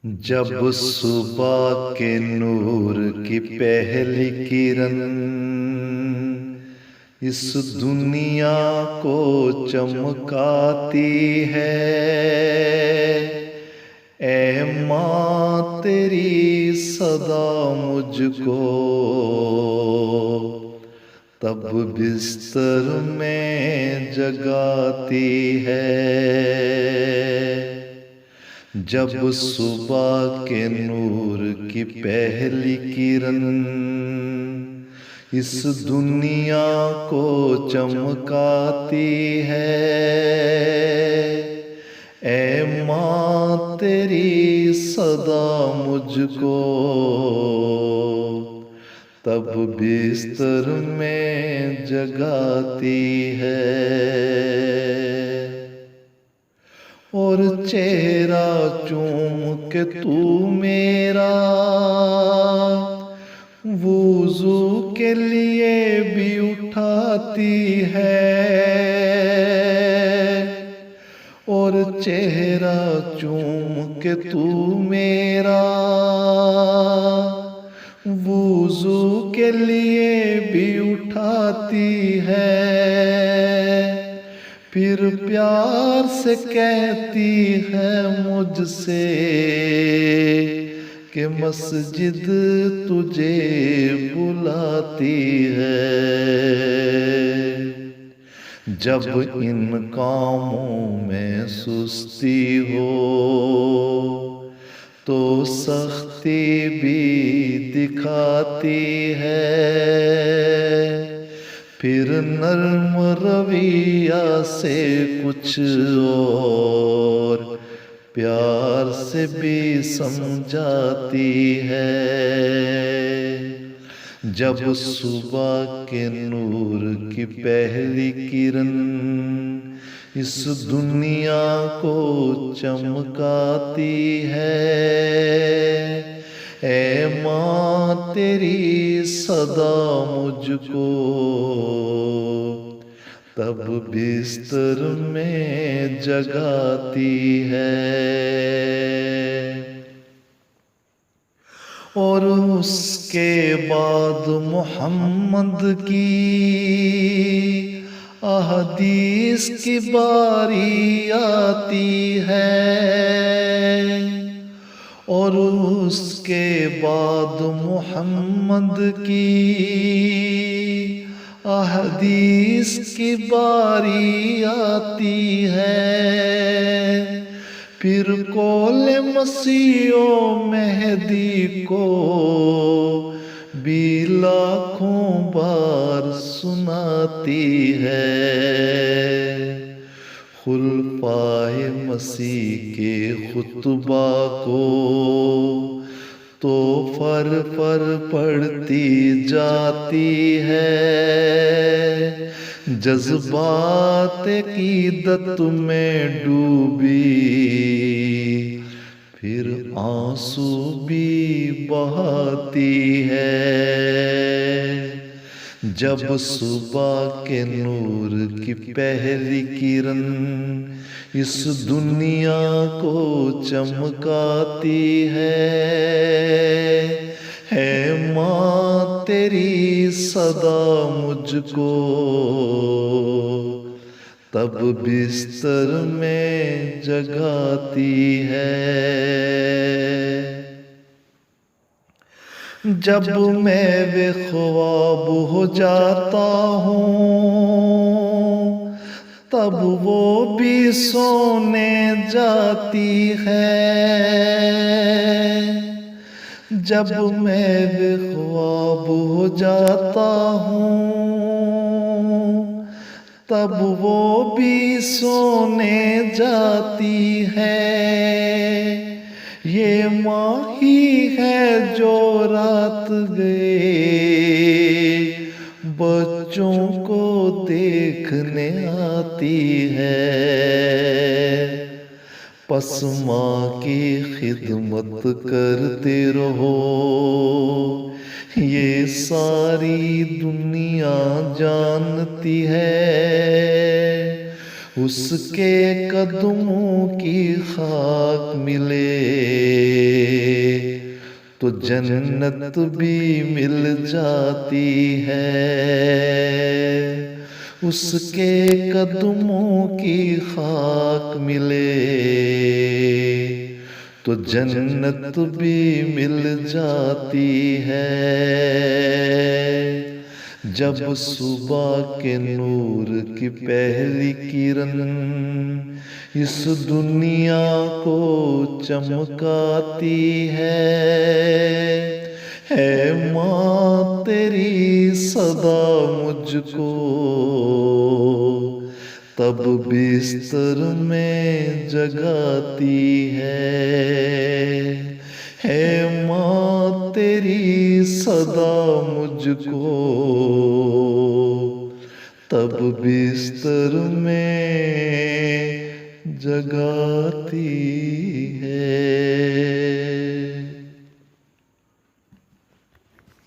जब सुबह के नूर की पहली किरण इस दुनिया को चमकाती है, ऐ माँ तेरी सदा मुझको तब बिस्तर में जगाती है। जब सुबह के नूर की पहली किरण इस दुनिया को चमकाती है, ऐ माँ तेरी सदा मुझको तब बिस्तर में जगाती है। और चेहरा चूम के तू मेरा वुज़ू के लिए भी उठाती है। और चेहरा चूम के तू मेरा वुज़ू के लिए भी उठाती है। फिर प्यार से कहती है मुझसे कि मस्जिद तुझे बुलाती है। जब इन कामों में सुस्ती हो तो सख्ती भी दिखाती है। फिर नर्म रवैया से कुछ और प्यार से भी समझाती है। जब सुबह के नूर की पहली किरण इस दुनिया को चमकाती है, ऐ माँ तेरी सदा मुझको तब बिस्तर में जगाती है। और उसके बाद मोहम्मद की अहदीस की बारी आती है। और उसके बाद मोहम्मद की अहदीस की बारी आती है। फिर कौले मसीहो मेहदी को भी लाखों बार सुनाती है। खुलफाए मसीह के खुतबा को तो फर पढ़ती जाती है। जज्बात क़ीदत में डूबी फिर आंसू भी बहाती है। जब सुबह के नूर की पहली किरण इस दुनिया को चमकाती है माँ तेरी सदा मुझको तब बिस्तर में जगाती है। जब मैं बेख्वाब हो जाता हूँ तब वो भी सोने जाती है। जब मैं बेख्वाब हो जाता हूँ तब वो भी सोने जाती है। ये माँ ही है जो रात गए बच्चों को देखने आती है। पस माँ की खिदमत करते रहो ये सारी दुनिया जानती है। उसके कदमों की खाक मिले तो जन्नत भी मिल जाती है। उसके कदमों की खाक मिले तो जन्नत भी मिल जाती है। जब सुबह के नूर की पहली किरण इस दुनिया को चमकाती है माँ तेरी सदा मुझको तब बिस्तर में जगाती है माँ तेरी सदा मुझको तब बिस्तर में जगाती है।